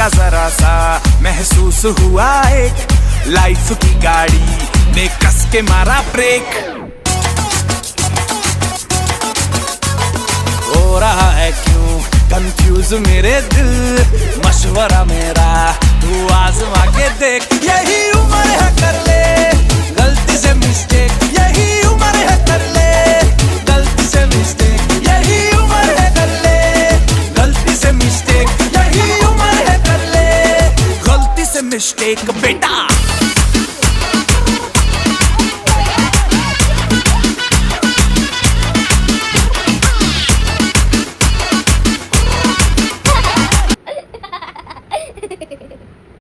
झटका जरा सा महसूस हुआ एक, लाइफ की गाड़ी ने कस के मारा ब्रेक। हो रहा है क्यों कंफ्यूज मेरे दिल, मशवरा मेरा तू आजमा के देख। यही उम्र है कर ले गलती से मिस्टेक, यही उम्र है कर ले गलती से मिस्टेक, यही उम्र है कर ले गलती से मिस्टेक, यही उम्र है कर ले गलती से मिस्टेक बेटा।